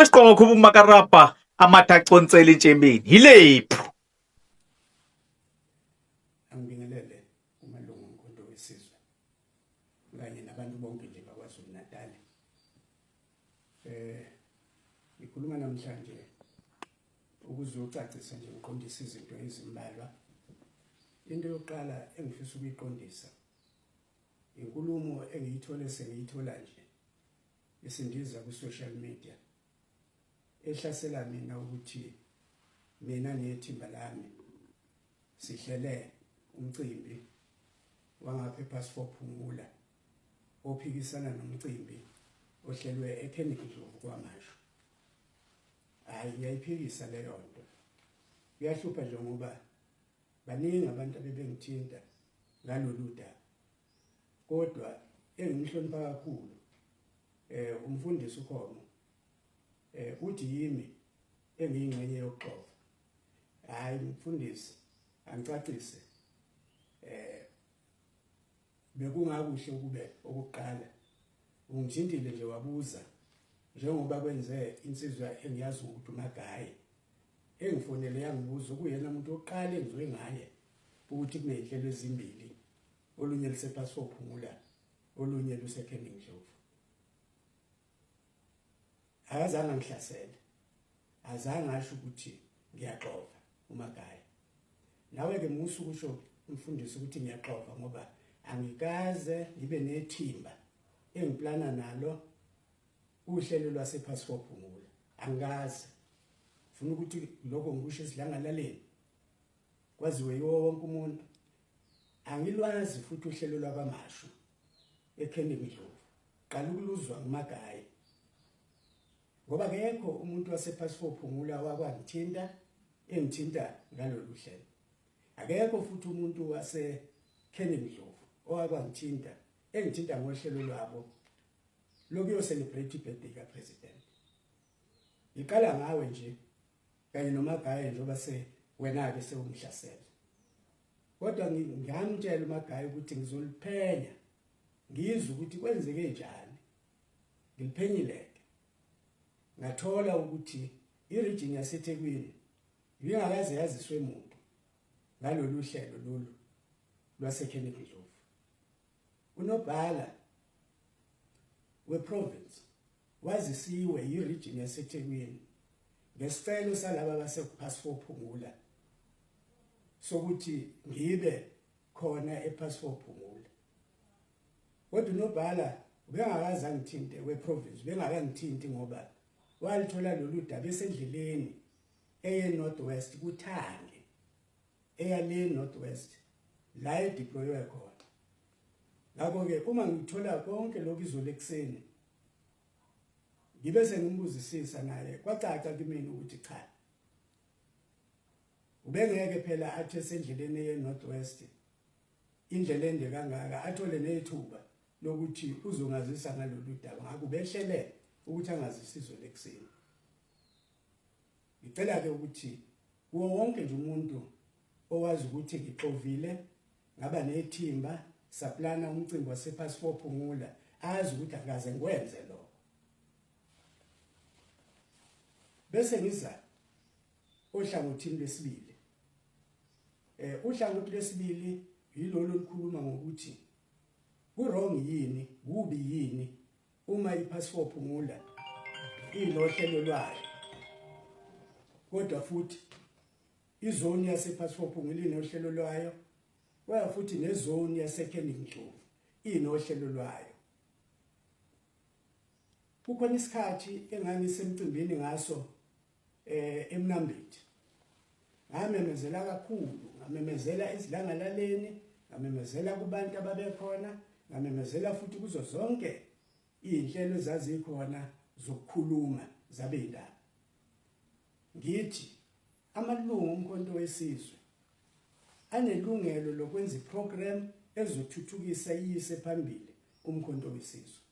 isiqongo khuba umakarapa amatha aconcela intshembeni yilephu. Angibingelele umalungu omkhonto wesizwe kanye nabantu bonke nje bakwaZulu Natal. Ngikhuluma namhlanje ukuzocacisa nje uqondisa izinto ezimbalwa. Into yokuqala engifisa ukuyiqondisa inkulumo engiyithole sengiyithola nje isindiza ku social media ehlasela mina ukuthi mina nethimba lami sihlele umcimbi wangapha ePassport Phumula ophikisana nomcimbi ohlelwe eKennedy kwaMashu. Hayi ngiyayiphikisa leyo nto. Kuyahlupha nje ngoba baningi abantu abebengithinta ngalolu daba. Kodwa engihlonipha kakhulu umfundisi uKhomo uthi yimi engiyingxenye yokuxoxa. Hayi mfundisi angicacise bekungakuhle ukube okuqala ungithintile nje wabuza njengoba kwenze insizwa engiyazi ukuthi uMagayi engifonele yangibuza kuyena umuntu oqala engizwe ngaye ukuthi kunezinhlelo ezimbili olunye lisePassport Phumula olunye luseKennedy. Akazange ngihlasele, azange asho ukuthi ngiyaxoxa uMagayi. Nawe ke musuku usho umfundisi ukuthi ngiyaxoxa ngoba angikaze ngibe nethimba engiplana nalo uhlelo lwasePassport Phumula. Angikaze. Ufuna ukuthi lokho ngikusho esidlangalaleni kwaziwe yiwo wonke umuntu. Angilwazi futhi uhlelo lwabamashu eKennedy. Qala ukuluzwa uMagayi. Ngoba akekho umuntu wasePassport Phumula wakwangithinta engithinta ngalolu hlelo. Akekho futhi umuntu waseKennedy owakwangithinta engithinta ngohlelo lwabo lokuyo celebrate birthday kaPresident. Iqala ngawe nje kanye noMagayi njengoba wena ke sewumhlasela. Kodwa ngamtshela uMagayi ukuthi ngizoliphenya ngizwe ukuthi kwenzeke njani. Ngiliphenyileke. Ngathola ukuthi iregion yaseThekwini ingakaze yaziswe umuntu ngalolu hlelo lolu lwaseKennedy. Unobhala weprovince wazisiwe iregion yaseThekwini ngesicelo salaba basePassport Phumula sokuthi ngibe khona ePassport Phumula. Kodwa unobhala ubengakaze angithinte weprovince, ubengakangithinti ngoba walithola lolu daba esendleleni eye Northwest kuThange eyale Northwest la edeploywe khona. Ngakho ke uma ngithola konke lokho izolo ekseni ngibe sengimbuzisisa naye kwacaca kimi ukuthi cha ubengeke phela athi esendleleni eye Northwest indlela ende kangaka athole nethuba lokuthi uzongazisa ngalolu daba. Ngakho behlele ukuthi angazisizwe lekuseni. Ngicela ke ukuthi kuwo wonke nje umuntu owazi ukuthi ngixovile ngaba nethimba saplana umcimbi wasePassport Phumula azi ukuthi akaze ngikwenze lokho. Bese ngiza ohlangothini lesibili. Uhlangothi lesibili yilolo likhuluma ngokuthi ku-wrong yini, kubi yini uma iPassport Phumula inohlelo lwayo. Kodwa futhi izone yasePassport Phumula inohlelo lwayo, kwaya futhi nezone yaseKennedy inohlelo lwayo. Kukhona isikhathi engangisemcimbini ngaso eMnambithi. Ngamemezela kakhulu, ngamemezela izidlangalaleni, ngamemezela kubantu ababekhona, ngamemezela futhi kuzo zonke izinhlelo ezazikhona zokukhuluma zabendaba. Ngithi amalungu omkhonto wesizwe anelungelo lokwenza iprogram ezothuthukisa iyise phambili umkhonto wesizwe.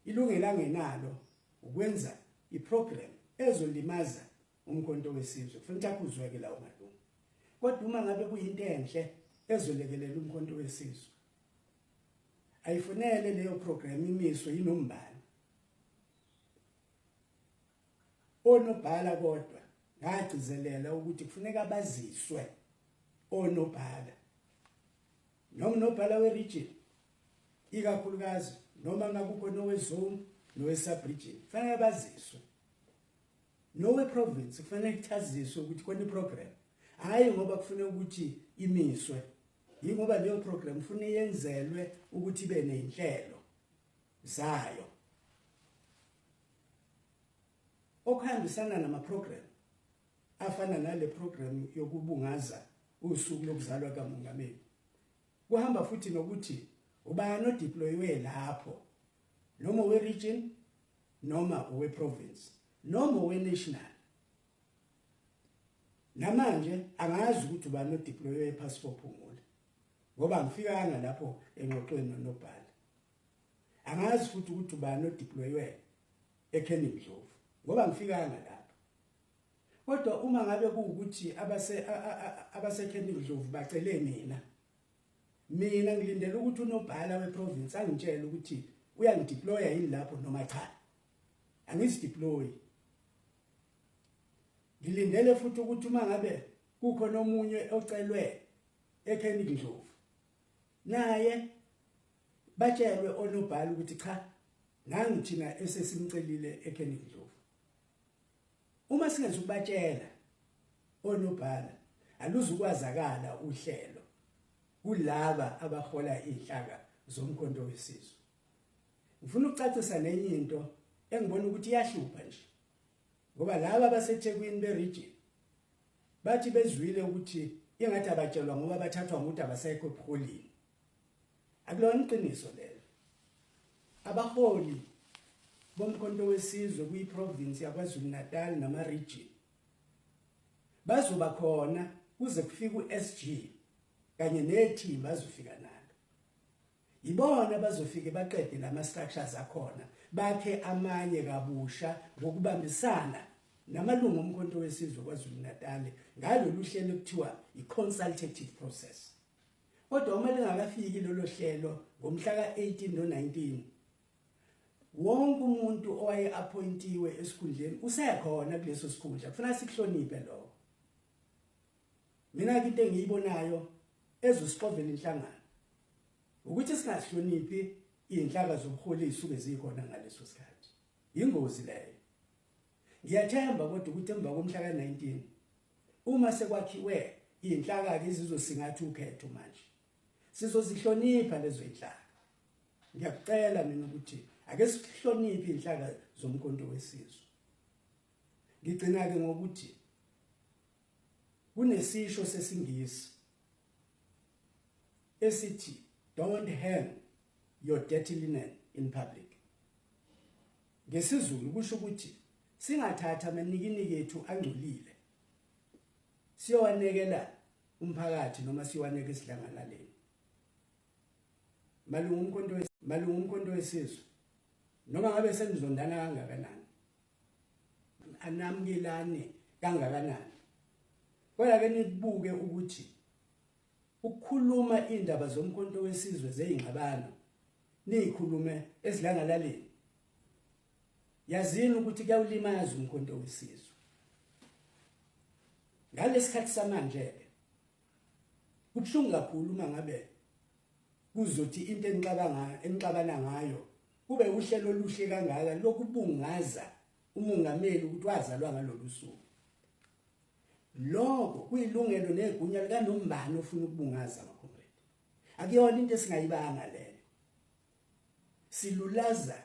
Ilungelo angenalo ukwenza iprogram ezolimaza umkhonto wesizwe. Kufanele akuzweke lawo malungu. Kodwa uma ngabe kuyinto enhle ezolekelela umkhonto wesizwe, ayifunele leyo program imiswe yinombani. onobhala kodwa ngagcizelela ukuthi kufuneka baziswe onobhala noma unobhala weregion ikakhulukazi noma ngakukho nowezone nowe-subregion kufanele baziswe nowe-province kufanele kuchaziswe ukuthi khona iprogram hayi ngoba kufanele ukuthi imiswe yingoba leyo program ufuna yenzelwe ukuthi ibe nenhlelo zayo okuhambisana nama-program afana nale program yokubungaza usuku lokuzalwa kamongameli kuhamba futhi nokuthi ubani odeployiwe lapho noma we-region noma owe-province noma owe-national namanje angazi ukuthi ubani odeployiwe ePhassport Phumula ngoba angifikanga lapho engxoxweni nonobhala angazi futhi ukuthi ubani odeployiwe eKeningdlovu ngoba angifikanga lapho kodwa uma ngabe kuwukuthi abaseKeningdlovu bacele mina ngilindele ukuthi unobhala weprovince angitshele ukuthi uyangideploya yini lapho noma cha angizideploy ngilindele futhi ukuthi uma ngabe kukho nomunye ocelwe eKeningdlovu naye batshelwe onobhala ukuthi cha nangu thina esesimcelile eKeningdlovu uma singezukubatshela onobhala aluzukwazakala uhlelo kulaba abahola inhlaka zomkhonto wesizwe ngifuna ukucacisa nenye into engibona ukuthi iyahlupha nje ngoba laba abaseThekwini beregion bathi bezwile ukuthi ingathi abatshelwa ngoba bathathwa ngokuthi abasekho ebuholini akulona iqiniso lelo abaholi bomkhonto wesizwe kuyiprovince yaKwaZulu Natal nama-region bazoba khona kuze kufike u-SG kanye nethimba bazofika nalo ibona bazofike baqede lama-structures akhona bakhe amanye kabusha ngokubambisana namalungu omkhonto wesizwe kwaZulu Natal ngalolu hlelo ekuthiwa i-consultative process kodwa uma lingakafiki lolo hlelo ngomhla ka-18 no-19 wonke umuntu owaye-appointiwe esikhundleni usekhona kuleso sikhundla kufanele sikuhloniphe lokho mina into engiyibonayo ezosiqovela inhlangano ukuthi singasihloniphi inhlaka zobuholi isuke zikhona ngaleso sikhathi ingozi leyo ngiyathemba kodwa ukuthi emva komhla ka-19 uma sekwakhiwe inhlaka ke izizosingatha ukhetho manje sizozihlonipha lezo inhlaka ngiyakucela mina ukuthi ake sihloniphe inhlaka zomkhonto wesizwe ngigcina ke ngokuthi kunesisho sesingisi esithi don't hang your dirty linen in public ngesizulu kusho ukuthi singathatha amanikiniki ethu angcolile siyowanekela umphakathi noma siyowaneka esidlangalaleni malungu umkhonto wesizwe noma ngabe senizondana kangakanani anamkelane kangakanani kodwa ke nibuke ukuthi ukukhuluma indaba zomkhonto wesizwe zeyingxabano nikhulume esidlangalaleni yazini ukuthi kuyawulimaza umkhonto wesizwe ngalesikhathi samanje kubhlungu kakhulu uma ngabe kuzothi into enixabana ngayo kube uhlelo oluhle kangaka lokubungaza umongameli ukuthi wazalwa ngalolu suku lokho kuyilungelo negunya likaNombani ofuna ukubungaza abakhomredi akuyona into esingayibanga leyo silulaza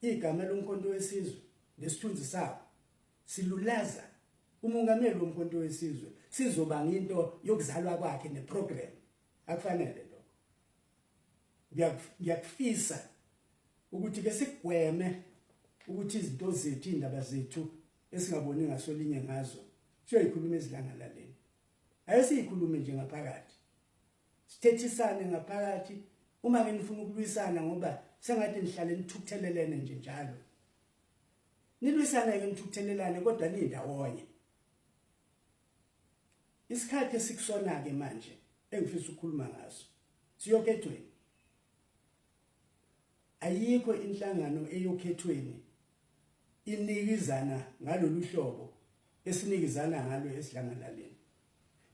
igama lomkhonto wesizwe nesithunzi sabo silulaza umongameli womkhonto wesizwe sizoba into yokuzalwa kwakhe neprogram akufanele lokho ngiyakufisa ukuthi ke sigweme ukuthi izinto zethu indaba zethu esingaboni ngasolinye ngazo siyoyikhuluma ezidlangalaleni ayesiyikhulume nje ngaphakathi sithethisane ngaphakathi uma ke nifuna ukulwisana ngoba sengathi nihlale nithukuthelelene nje njalo nilwisana ke nithukuthelelane kodwa nindawonye isikhathi esikusona ke manje engifisa ukukhuluma ngaso siyokhethweni ayikho inhlangano eyokhethweni inikizana ngalolu hlobo esinikizana ngalo esidlangalaleni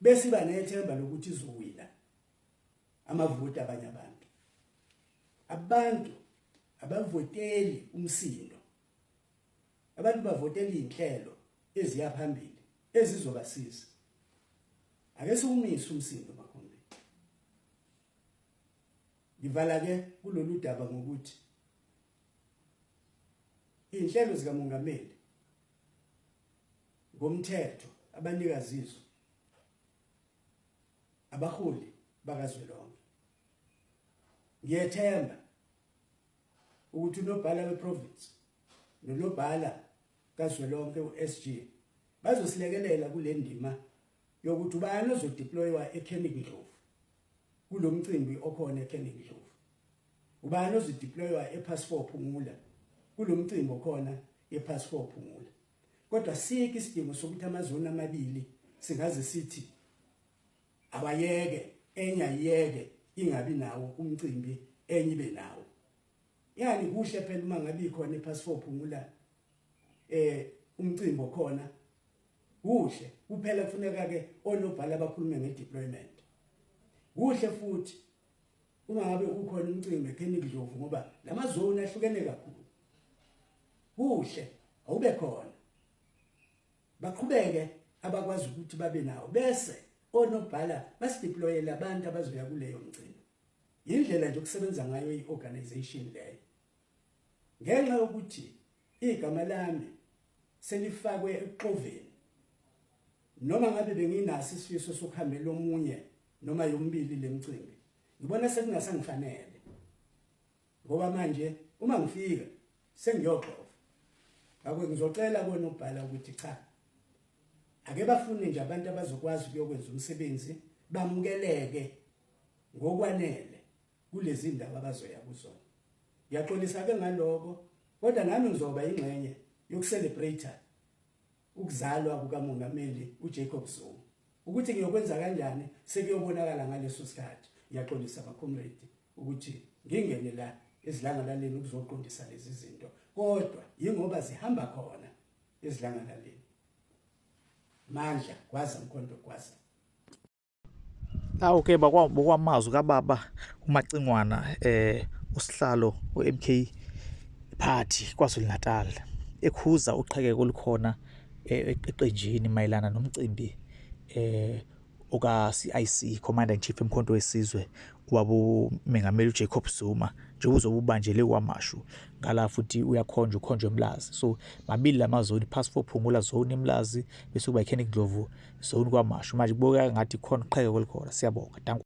bese iba nethemba lokuthi izowina amavoti abanye abantu abavoteli umsindo, abantu bavotela inhlelo eziya phambili ezizobasiza. Ake siwumise umsindo makhombe. Ngivala ke kulolu daba ngokuthi inhlelo zikamongameli ngomthetho abanikazizo abaholi bakazwelonke. Ngiyethemba ukuthi unobhala weprovince nonobhala kazwelonke uSG bazosilekelela kule ndima yokuthi ubani ozodeploywa eKenigndlovu kulomcimbi okhona eKenigndlovu, ubani ozodeploywa ePass4 Phumula kulomcimbi okhona ePass4 Phumula. Kodwa sike isidingo sokuthi amazoni amabili singaze sithi abayeke enye ayeke ingabi nawo umcimbi enye ibe nawo. Yani kuhle phela uma ngabe ikhona ePass4 Phumula umcimbi okhona kuhle kuphela kufuneka ke onobhala abakhulume ngedeployment. Kuhle futhi uma ngabe ukhona umcimbi eKenigndlovu ngoba lamazoni ahlukene kakhulu. Kuhle awube khona baqhubeke abakwazi ukuthi babe nawo bese onobhala basideployele abantu abazoya kuleyo mcimbi. Indlela nje ukusebenza ngayo iorganization leyo. Ngenxa yokuthi igama lami selifakwe eqoveni noma ngabe benginaso isifiso sokuhambela omunye noma yombili lemcimbi, ngibona sekungasangifanele ngoba manje uma ngifika sengiyoxova. Akwe ngizocela konobhala ukuthi cha, ake bafune nje abantu abazokwazi ukuyokwenza umsebenzi bamukeleke ngokwanele kulezi ndawo abazoya kuzona. Ngiyaxolisa ke ngaloko, kodwa nami ngizoba ingxenye yokucelebrate ukuzalwa kukamongameli uJacob Zuma. Ukuthi ngiyokwenza kanjani sekuyobonakala ngaleso sikhathi. Ngiyaxolisa abacomrade ukuthi ngingene la ezidlangalaleni ukuzoqondisa lezi zinto, kodwa yingoba zihamba khona ezidlangalaleni. Mandla kwaza mkhonto kwaza. Okay, bokwamazwi kababa uMacingwana usihlalo weMK Party kwaZulu Natal ekhuza uqhekeko olukhona eqenjini mayelana nomcimbi oka CIC Commander in Chief eMkhonto wesizwe kwabo mengameli uJacob Zuma nje uzobubanjele kwamashu ngala futhi ukhonjwe eMlazi. So mabili lamazoni Pass4 Phumula zone eMlazi bese kuba iKenigndlovu zone kwamashu. Manje kuboka ngathi khona uqhekeko olukhona. Siyabonga.